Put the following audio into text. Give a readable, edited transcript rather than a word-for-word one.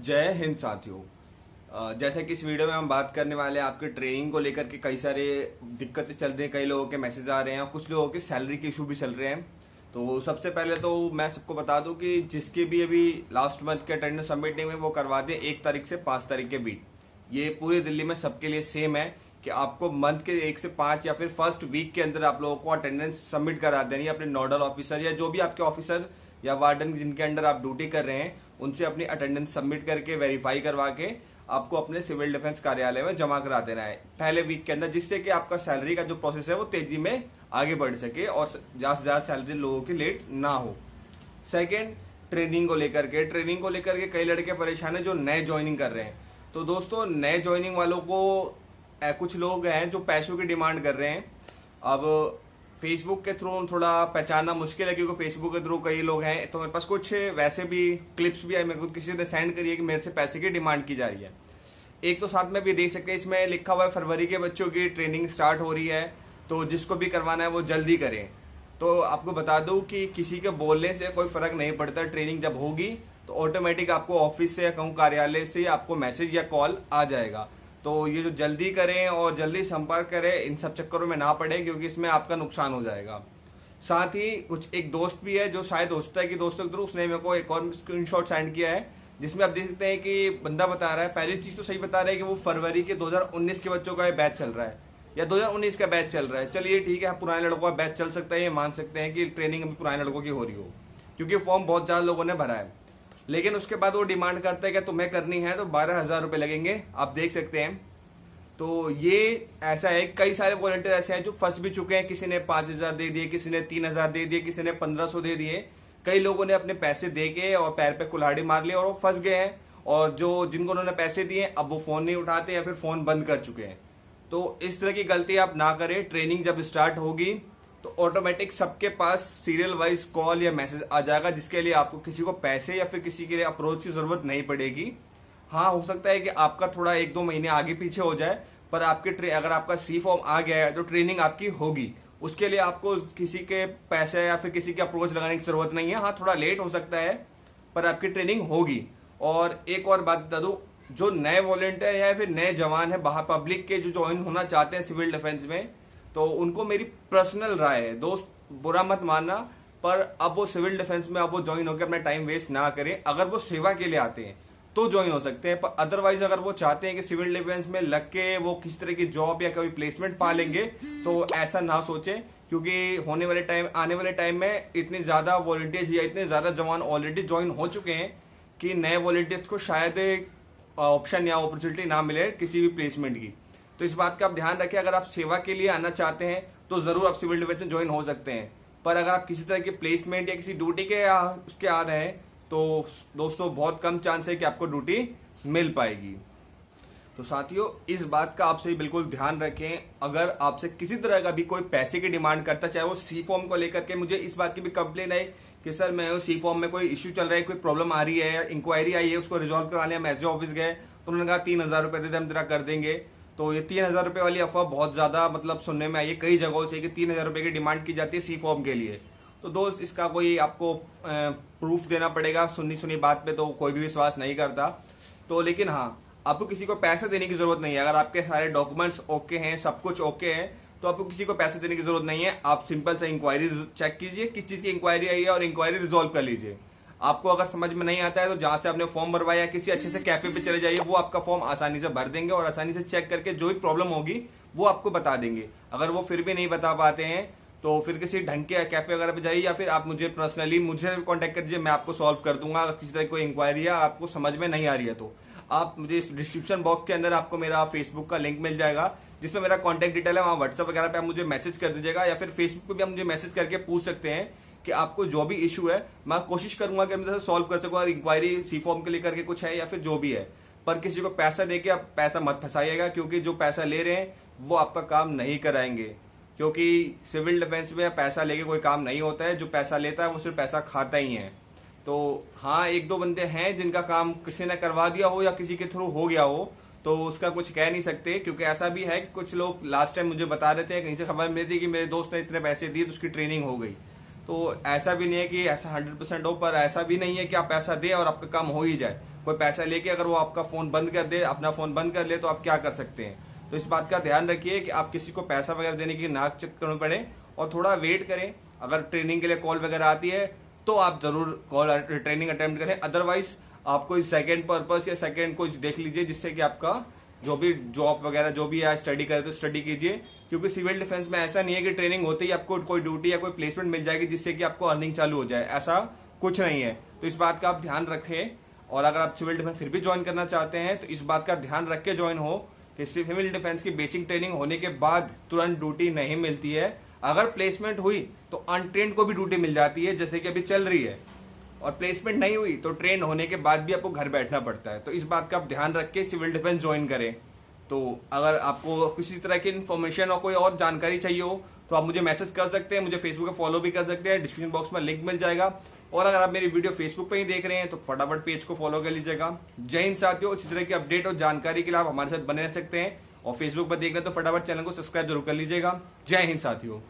जय हिंद साथियों। जैसा कि इस वीडियो में हम बात करने वाले हैं आपके ट्रेनिंग को लेकर के कई सारे दिक्कतें चल रही हैं, कई लोगों के मैसेज आ रहे हैं और कुछ लोगों के सैलरी के इशू भी चल रहे हैं। तो सबसे पहले तो मैं सबको बता दूं कि जिसके भी अभी लास्ट मंथ के अटेंडेंस सबमिट नहीं हुए वो करवा दें 1 तारीख से 5 तारीख के बीच। ये पूरी दिल्ली में सबके लिए सेम है कि आपको मंथ के 1 से 5 या फिर फर्स्ट वीक के अंदर आप लोगों को अटेंडेंस सबमिट करा देनी है। अपने नोडल ऑफिसर या जो भी आपके ऑफिसर या वार्डन जिनके अंडर आप ड्यूटी कर रहे हैं उनसे अपनी अटेंडेंस सबमिट करके वेरीफाई करवा के आपको अपने सिविल डिफेंस कार्यालय में जमा करा देना है पहले वीक के अंदर, जिससे कि आपका सैलरी का जो प्रोसेस है वो तेजी में आगे बढ़ सके और ज्यादा से ज्यादा सैलरी लोगों की लेट ना हो। सेकेंड, ट्रेनिंग को लेकर के कई लड़के परेशान है जो नए ज्वाइनिंग कर रहे हैं। तो दोस्तों, नए ज्वाइनिंग वालों को कुछ लोग हैं जो पैसों की डिमांड कर रहे हैं। अब फेसबुक के थ्रू थोड़ा पहचानना मुश्किल है क्योंकि फेसबुक के थ्रू कई लोग हैं, तो मेरे पास कुछ वैसे भी क्लिप्स भी है, मेरे को किसी ने सेंड करी है कि मेरे से पैसे की डिमांड की जा रही है। एक तो साथ में भी देख सकते हैं, इसमें लिखा हुआ है फरवरी के बच्चों की ट्रेनिंग स्टार्ट हो रही है, तो जिसको भी करवाना है वो जल्दी करें। तो आपको बता दूं कि किसी के बोलने से कोई फर्क नहीं पड़ता। ट्रेनिंग जब होगी तो ऑटोमेटिक आपको ऑफिस से या कहूँ कार्यालय से आपको मैसेज या कॉल आ जाएगा। तो ये जो जल्दी करें और जल्दी संपर्क करें, इन सब चक्करों में ना पड़े क्योंकि इसमें आपका नुकसान हो जाएगा। साथ ही कुछ एक दोस्त भी है जो शायद हो सकता है कि दोस्तों के थ्रू उसने मेरे को एक और स्क्रीनशॉट सेंड किया है जिसमें आप देख सकते हैं कि बंदा बता रहा है, पहली चीज तो सही बता रहा है कि वो फरवरी के 2019 के बच्चों का बैच चल रहा है या 2019 का बैच चल रहा है। चलिए ठीक है, पुराने लड़कों का बैच चल सकता है, ये मान सकते हैं कि ट्रेनिंग अभी पुराने लड़कों की हो रही हो क्योंकि फॉर्म बहुत ज्यादा लोगों ने भरा है। लेकिन उसके बाद वो डिमांड करता है कि तुम्हें करनी है तो 12,000 रुपए लगेंगे, आप देख सकते हैं। तो ये ऐसा है, कई सारे वॉलंटियर ऐसे हैं जो फंस भी चुके हैं। किसी ने 5,000 दे दिए, किसी ने 3,000 दे दिए, किसी ने 1,500 दे दिए। कई लोगों ने अपने पैसे दे के और पैर पे कुल्हाड़ी मार ली और वो फंस गए हैं। और जो जिनको उन्होंने पैसे दिए अब वो फोन नहीं उठाते या फिर फोन बंद कर चुके हैं। तो इस तरह की गलती आप ना करें। ट्रेनिंग जब स्टार्ट होगी तो ऑटोमेटिक सबके पास सीरियल वाइज कॉल या मैसेज आ जाएगा, जिसके लिए आपको किसी को पैसे या फिर किसी के लिए अप्रोच की जरूरत नहीं पड़ेगी। हाँ, हो सकता है कि आपका थोड़ा 1-2 महीने आगे पीछे हो जाए, पर आपके अगर आपका सी फॉर्म आ गया है तो ट्रेनिंग आपकी होगी। उसके लिए आपको किसी के पैसे या फिर किसी के अप्रोच लगाने की जरूरत नहीं है। हाँ, थोड़ा लेट हो सकता है पर आपकी ट्रेनिंग होगी। और एक और बात बता दूं, जो नए वॉलंटियर या फिर नए जवान है बाहर पब्लिक के जो ज्वाइन होना चाहते हैं सिविल डिफेंस में, तो उनको मेरी पर्सनल राय है, दोस्त बुरा मत मानना, पर अब वो सिविल डिफेंस में अब वो ज्वाइन होकर अपना टाइम वेस्ट ना करें। अगर वो सेवा के लिए आते हैं तो ज्वाइन हो सकते हैं, पर अदरवाइज अगर वो चाहते हैं कि सिविल डिफेंस में लग के वो किसी तरह की जॉब या कभी प्लेसमेंट पा लेंगे तो ऐसा ना सोचें, क्योंकि आने वाले टाइम में इतने ज्यादा वॉलंटियर्स या इतने ज्यादा जवान ऑलरेडी ज्वाइन हो चुके हैं कि नए वॉलंटियर्स को शायद ऑप्शन या अपॉर्चुनिटी ना मिले किसी भी प्लेसमेंट की। तो इस बात का आप ध्यान रखें। अगर आप सेवा के लिए आना चाहते हैं तो जरूर आप सिविल डिफेंस में ज्वाइन हो सकते हैं, पर अगर आप किसी तरह के प्लेसमेंट या किसी ड्यूटी के उसके आ रहे हैं तो दोस्तों बहुत कम चांस है कि आपको ड्यूटी मिल पाएगी। तो साथियों, इस बात का आपसे बिल्कुल ध्यान रखें। अगर आपसे किसी तरह का भी कोई पैसे की डिमांड करता, चाहे वो सी फॉर्म को लेकर के, मुझे इस बात की भी कंप्लेन आई कि सर मैं सी फॉर्म में कोई इश्यू चल रहा है, कोई प्रॉब्लम आ रही है, इंक्वायरी आई है, उसको रिजॉल्व कराने हम एसडीओ ऑफिस गए तो उन्होंने कहा 3,000 रुपए दे दे, हम तेरा कर देंगे। तो ये 3,000 रुपए वाली अफवाह बहुत ज्यादा मतलब सुनने में आई है कई जगहों से कि 3,000 रुपए की डिमांड की जाती है सी फॉर्म के लिए। तो दोस्त, इसका कोई आपको प्रूफ देना पड़ेगा। सुनी सुनी बात पे तो कोई भी विश्वास नहीं करता। तो लेकिन हाँ, आपको किसी को पैसे देने की जरूरत नहीं है। अगर आपके सारे डॉक्यूमेंट्स ओके हैं, सब कुछ ओके है, तो आपको किसी को पैसे देने की जरूरत नहीं है। आप सिंपल से इंक्वायरी चेक कीजिए किस चीज की इंक्वायरी आई है और इंक्वायरी रिजोल्व कर लीजिए। आपको अगर समझ में नहीं आता है तो जहां से आपने फॉर्म भरवाया किसी अच्छे से कैफे पे चले जाइए, वो आपका फॉर्म आसानी से भर देंगे और आसानी से चेक करके जो भी प्रॉब्लम होगी वो आपको बता देंगे। अगर वो फिर भी नहीं बता पाते हैं तो फिर किसी ढंग के कैफे वगैरह पे जाइए या फिर आप मुझे पर्सनली मुझे कांटेक्ट कर दीजिए, मैं आपको सॉल्व कर दूंगा। अगर किसी तरह की कोई इंक्वायरी है आपको समझ में नहीं आ रही है तो आप मुझे इस डिस्क्रिप्शन बॉक्स के अंदर आपको मेरा फेसबुक का लिंक मिल जाएगा जिसमें मेरा कॉन्टैक्ट डिटेल है। वहां व्हाट्सएप वगैरह पे आप मुझे मैसेज कर दीजिएगा या फिर फेसबुक पे भी आप मुझे मैसेज करके पूछ सकते हैं कि आपको जो भी इशू है मैं कोशिश करूंगा कि मैं सॉल्व कर सकूं। इंक्वायरी सी फॉर्म के लिए करके कुछ है या फिर जो भी है, पर किसी को पैसा देके आप पैसा मत फंसाइएगा क्योंकि जो पैसा ले रहे हैं वो आपका काम नहीं कराएंगे। क्योंकि सिविल डिफेंस में पैसा लेके कोई काम नहीं होता है, जो पैसा लेता है वो सिर्फ पैसा खाता ही है। तो हाँ, 1-2 बंदे हैं जिनका काम किसी ने करवा दिया हो या किसी के थ्रू हो गया हो, तो उसका कुछ कह नहीं सकते। क्योंकि ऐसा भी है कि कुछ लोग लास्ट टाइम मुझे बता रहे थे, कहीं से खबर मिली थी कि मेरे दोस्त ने इतने पैसे दिए तो उसकी ट्रेनिंग हो गई। तो ऐसा भी नहीं है कि ऐसा 100% हो, पर ऐसा भी नहीं है कि आप पैसा दें और आपका काम हो ही जाए। कोई पैसा लेके अगर वो आपका फोन बंद कर दे, अपना फोन बंद कर ले, तो आप क्या कर सकते हैं। तो इस बात का ध्यान रखिए कि आप किसी को पैसा वगैरह देने की नाक चक्कर में पड़े, और थोड़ा वेट करें। अगर ट्रेनिंग के लिए कॉल वगैरह आती है तो आप जरूर कॉल ट्रेनिंग अटेम्प्ट करें, अदरवाइज आप कोई सेकंड पर्पस या सेकंड कुछ देख लीजिए, जिससे कि आपका जो भी जॉब वगैरह जो भी है स्टडी करे तो स्टडी कीजिए। क्योंकि सिविल डिफेंस में ऐसा नहीं है कि ट्रेनिंग होते ही आपको कोई ड्यूटी या कोई प्लेसमेंट मिल जाएगी जिससे कि आपको अर्निंग चालू हो जाए, ऐसा कुछ नहीं है। तो इस बात का आप ध्यान रखें। और अगर आप सिविल डिफेंस फिर भी ज्वाइन करना चाहते हैं तो इस बात का ध्यान रख के ज्वाइन हो कि सिविल डिफेंस की बेसिक ट्रेनिंग होने के बाद तुरंत ड्यूटी नहीं मिलती है। अगर प्लेसमेंट हुई तो अनट्रेंड को भी ड्यूटी मिल जाती है, जैसे कि अभी चल रही है। और प्लेसमेंट नहीं हुई तो ट्रेन होने के बाद भी आपको घर बैठना पड़ता है। तो इस बात का आप ध्यान रख के सिविल डिफेंस ज्वाइन करें। तो अगर आपको किसी तरह की इन्फॉर्मेशन और कोई और जानकारी चाहिए हो तो आप मुझे मैसेज कर सकते हैं, मुझे फेसबुक पे फॉलो भी कर सकते हैं, डिस्क्रिप्शन बॉक्स में लिंक मिल जाएगा। और अगर आप मेरी वीडियो फेसबुक पे ही देख रहे हैं तो फटाफट पेज को फॉलो कर लीजिएगा। जय हिंद साथियों। इसी तरह की अपडेट और जानकारी के लिए आप हमारे साथ बने रह सकते हैं, और फेसबुक पर देख रहे हैं तो फटाफट चैनल को सब्सक्राइब जरूर कर लीजिएगा। जय हिंद साथियों।